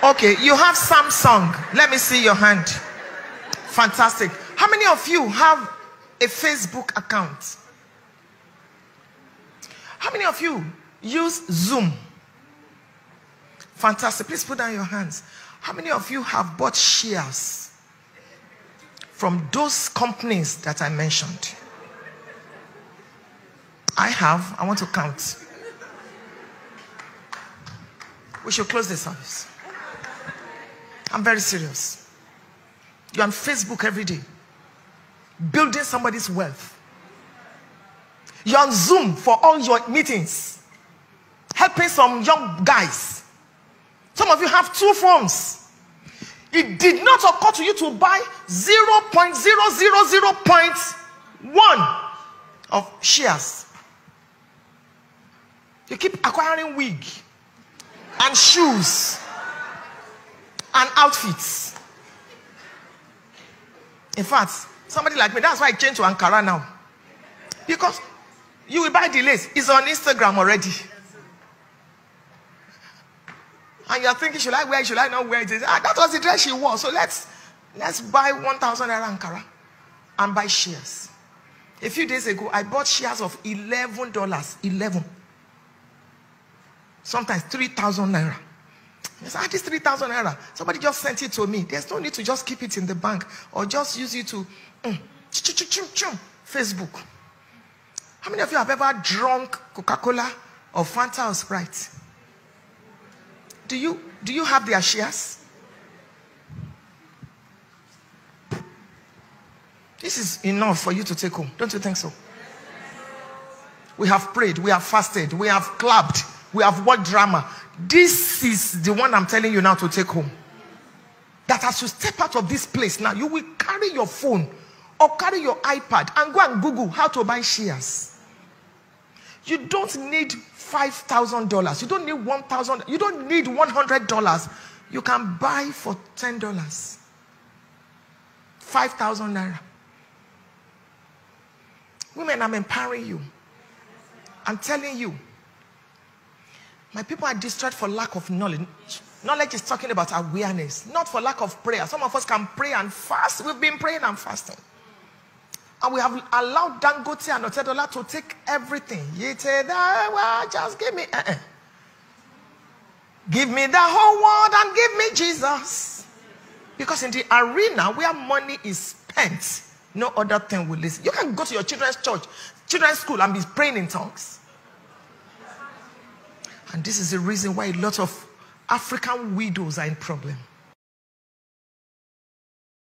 Okay, you have Samsung. Let me see your hand. Fantastic. How many of you have a Facebook account? How many of you use Zoom? Fantastic. Please put down your hands. How many of you have bought shares from those companies that I mentioned? I have. I want to count. We should close the service. I'm very serious. You're on Facebook every day, building somebody's wealth. You're on Zoom for all your meetings, helping some young guys. Some of you have 2 phones. It did not occur to you to buy 0.000.1 of shares. You keep acquiring wig and shoes and outfits. In fact, somebody like me, that's why I changed to Ankara now. Because you will buy the lace. It's on Instagram already. And you're thinking, should I wear it? Should I not wear it? That was the dress she wore. So let's buy 1,000 naira Ankara and buy shares. A few days ago, I bought shares of $11. 11. Sometimes 3,000 naira. Yes, this 3,000 naira. Somebody just sent it to me. There's no need to just keep it in the bank or just use it to Facebook. How many of you have ever drunk Coca-Cola or Fanta or Sprite? Do you have their shares? This is enough for you to take home. Don't you think so? We have prayed, we have fasted, we have clapped, we have watched drama. This is the one I'm telling you now to take home. That as you step out of this place now, you will carry your phone or carry your iPad and go and Google how to buy shares. You don't need $5,000. You don't need $1,000. You don't need $100. You can buy for $10. 5,000 naira. Women, I'm empowering you. I'm telling you. My people are distraught for lack of knowledge. Knowledge is talking about awareness, not for lack of prayer. Some of us can pray and fast. We've been praying and fasting. And we have allowed Dangote and Otedola to take everything. Just give me. Give me the whole world and give me Jesus. Because in the arena where money is spent, no other thing will listen. You can go to your children's church, children's school, and be praying in tongues. And this is the reason why a lot of African widows are in problem.